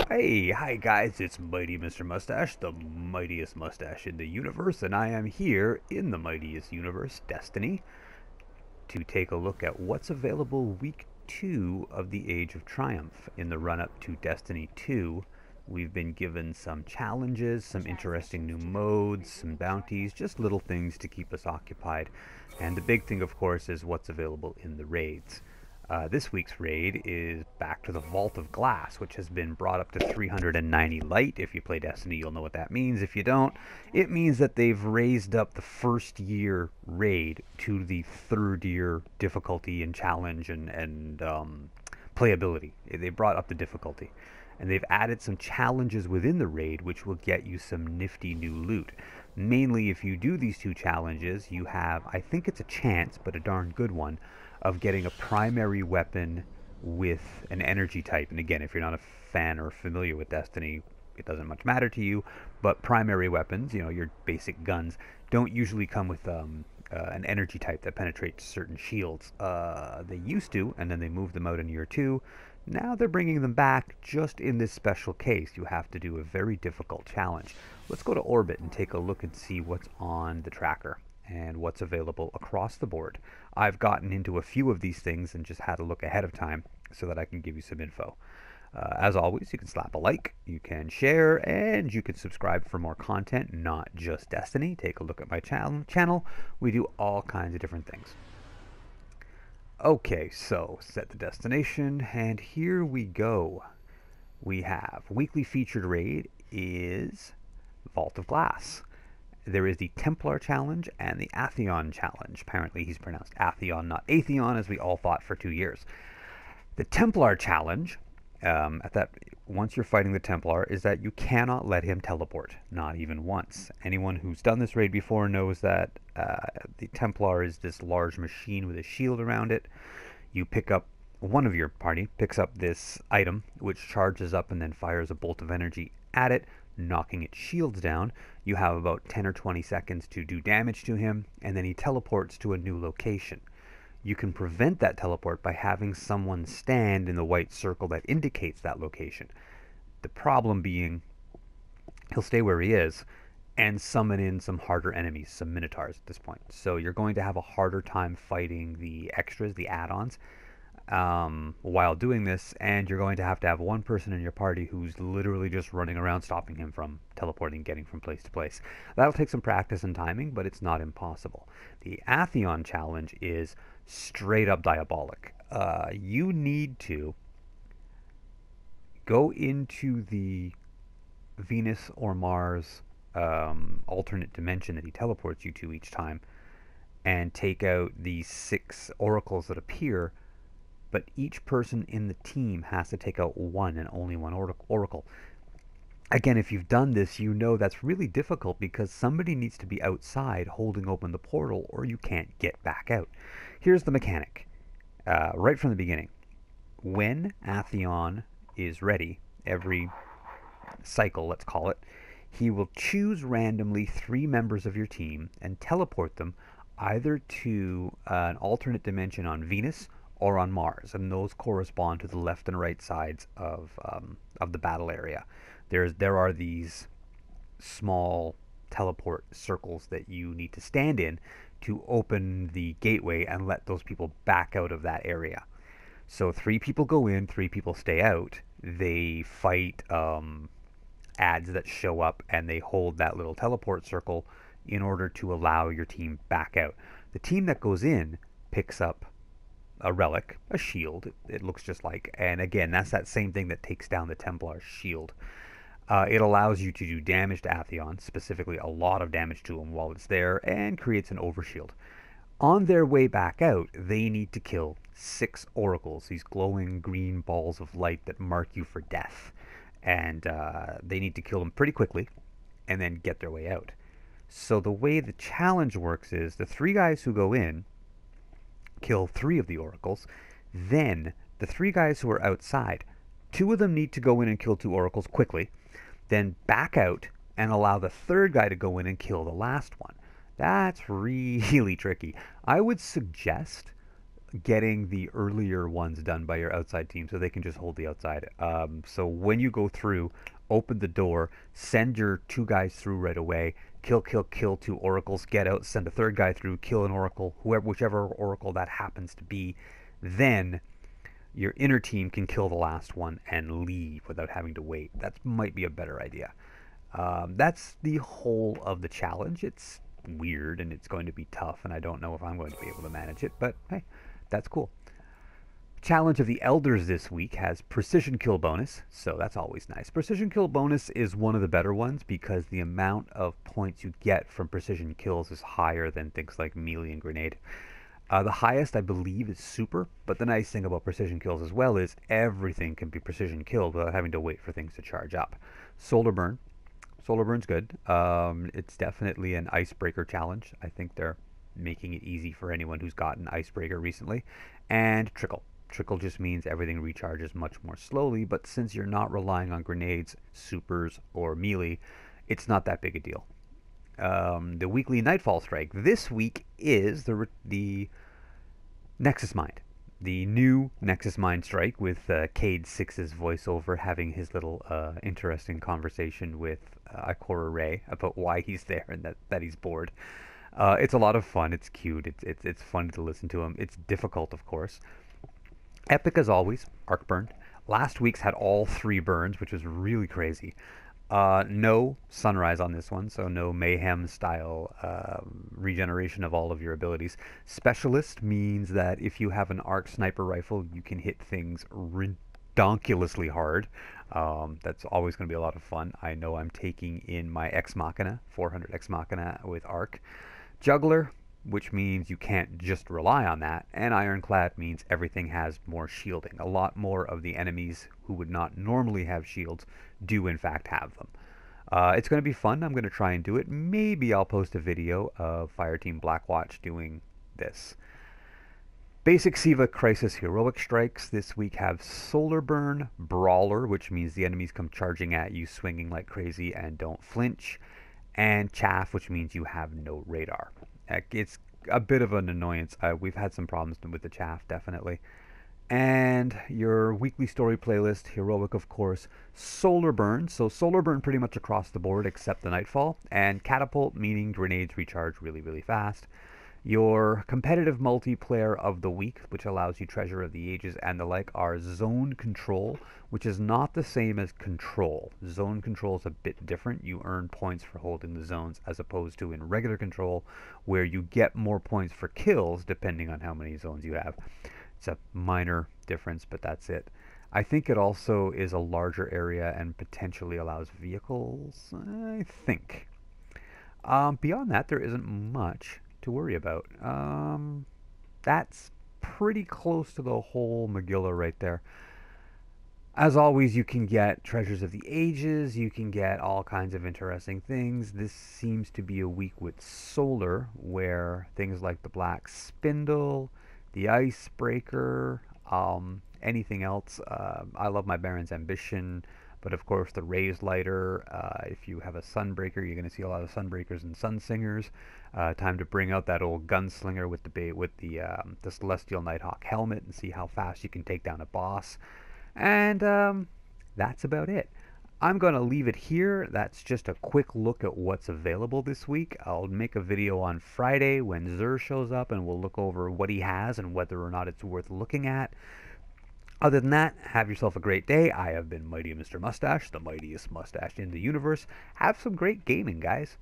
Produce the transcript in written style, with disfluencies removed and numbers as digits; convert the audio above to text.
Hey, hi guys, it's Mighty Mr. Mustache, the mightiest mustache in the universe, and I am here in the mightiest universe, Destiny, to take a look at what's available week 2 of the Age of Triumph. In the run-up to Destiny 2, we've been given some challenges, some interesting new modes, some bounties, just little things to keep us occupied. And the big thing, of course, is what's available in the raids. This week's raid is back to the Vault of Glass, which has been brought up to 390 light. If you play Destiny, you'll know what that means. If you don't, it means that they've raised up the first year raid to the third year difficulty and challenge and playability. They brought up the difficulty. And they've added some challenges within the raid, which will get you some nifty new loot. Mainly, if you do these two challenges, you have, I think it's a chance, but a darn good one, of getting a primary weapon with an energy type. And again, if you're not a fan or familiar with Destiny, it doesn't much matter to you. But primary weapons, you know, your basic guns, don't usually come with an energy type that penetrates certain shields. They used to, and then they moved them out in year 2. Now they're bringing them back just in this special case. You have to do a very difficult challenge. Let's go to Orbit and take a look and see what's on the tracker and what's available across the board. I've gotten into a few of these things and just had a look ahead of time so that I can give you some info. As always, you can slap a like, you can share, and you can subscribe for more content, not just Destiny. Take a look at my channel. We do all kinds of different things. Okay, so set the destination, and here we go. We have weekly featured raid is Vault of Glass. There is the Templar Challenge and the Atheon Challenge. Apparently he's pronounced Atheon, not Atheon, as we all thought for 2 years. The Templar Challenge, once you're fighting the Templar, is that you cannot let him teleport, not even once. Anyone who's done this raid before knows that the Templar is this large machine with a shield around it. You pick up, one of your party picks up this item, which charges up and then fires a bolt of energy at it, knocking its shields down. You have about 10 or 20 seconds to do damage to him, and then he teleports to a new location. You can prevent that teleport by having someone stand in the white circle that indicates that location. The problem being, he'll stay where he is and summon in some harder enemies, some minotaurs at this point. So you're going to have a harder time fighting the extras, the add-ons, while doing this, and you're going to have one person in your party who's literally just running around stopping him from teleporting, getting from place to place. That'll take some practice and timing, but it's not impossible. The Atheon Challenge is straight up diabolic. You need to go into the Venus or Mars alternate dimension that he teleports you to each time and take out the 6 oracles that appear, but each person in the team has to take out one and only one oracle. Again, if you've done this, you know that's really difficult because somebody needs to be outside holding open the portal or you can't get back out. Here's the mechanic. Right from the beginning. When Atheon is ready, every cycle, let's call it, he will choose randomly 3 members of your team and teleport them either to an alternate dimension on Venus or on Mars, and those correspond to the left and right sides of the battle area. There are these small teleport circles that you need to stand in to open the gateway and let those people back out of that area. So 3 people go in, 3 people stay out. They fight ads that show up, and they hold that little teleport circle in order to allow your team back out. The team that goes in picks up a relic, a shield, it looks just like, and again, that's that same thing that takes down the Templar shield. It allows you to do damage to Atheon, specifically a lot of damage to him while it's there, and creates an overshield. On their way back out, they need to kill 6 oracles, these glowing green balls of light that mark you for death. And they need to kill them pretty quickly and then get their way out. So the way the challenge works is the 3 guys who go in kill 3 of the oracles. Then the 3 guys who are outside, 2 of them need to go in and kill 2 oracles quickly, then back out and allow the 3rd guy to go in and kill the last one. That's really tricky. I would suggest getting the earlier ones done by your outside team so they can just hold the outside. So when you go through, open the door, send your two guys through right away, kill two oracles, get out, send a third guy through, kill an oracle, whichever oracle that happens to be. Then your inner team can kill the last one and leave without having to wait. That might be a better idea. That's the whole of the challenge. It's weird and it's going to be tough, and I don't know if I'm going to be able to manage it, but hey, that's cool. Challenge of the Elders this week has precision kill bonus, so that's always nice. Precision kill bonus is one of the better ones because the amount of points you get from precision kills is higher than things like melee and grenade. The highest, I believe, is super, but the nice thing about precision kills as well is everything can be precision killed without having to wait for things to charge up. Solar Burn. Solar Burn's good. It's definitely an icebreaker challenge. I think they're making it easy for anyone who's gotten icebreaker recently. And Trickle. Trickle just means everything recharges much more slowly, but since you're not relying on grenades, supers, or melee, it's not that big a deal. The weekly Nightfall Strike this week is the Nexus Mind. The new Nexus Mind Strike with Cade Six's voiceover having his little interesting conversation with Ikora Ray about why he's there and that he's bored. It's a lot of fun. It's cute. It's fun to listen to him. It's difficult, of course. Epic as always. Arc Burn. Last week's had all 3 burns, which was really crazy. No sunrise on this one, so no mayhem style regeneration of all of your abilities. Specialist means that if you have an arc sniper rifle, you can hit things redonkulously hard. That's always going to be a lot of fun. I know I'm taking in my Ex Machina, 400 Ex Machina with arc. Juggler, which means you can't just rely on that, and Ironclad means everything has more shielding. A lot more of the enemies who would not normally have shields do in fact have them. It's going to be fun. I'm going to try and do it. Maybe I'll post a video of Fireteam Blackwatch doing this. Basic Siva Crisis Heroic Strikes this week have Solar Burn, Brawler, which means the enemies come charging at you, swinging like crazy and don't flinch, and Chaff, which means you have no radar. It's a bit of an annoyance. We've had some problems with the Chaff, definitely. And your weekly story playlist, Heroic, of course, Solar Burn. So Solar Burn pretty much across the board except the Nightfall. And Catapult, meaning grenades recharge really, really fast. Your competitive multiplayer of the week, which allows you Treasure of the Ages and the like, are Zone Control, which is not the same as Control. Zone Control is a bit different. You earn points for holding the zones as opposed to in regular Control, where you get more points for kills depending on how many zones you have. It's a minor difference, but that's it. I think it also is a larger area and potentially allows vehicles, I think. Beyond that, there isn't much to worry about. That's pretty close to the whole Megillah right there. As always, you can get Treasures of the Ages, you can get all kinds of interesting things. This seems to be a week with Solar, where things like the Black Spindle, the Icebreaker, anything else. I love my Baron's Ambition, but of course the Raised Lighter. If you have a Sunbreaker, you're going to see a lot of Sunbreakers and Sunsingers. Time to bring out that old Gunslinger with the Celestial Nighthawk helmet and see how fast you can take down a boss. And that's about it. I'm going to leave it here. That's just a quick look at what's available this week. I'll make a video on Friday when Zur shows up, and we'll look over what he has and whether or not it's worth looking at. Other than that, have yourself a great day. I have been Mighty Mr. Mustache, the mightiest mustache in the universe. Have some great gaming, guys.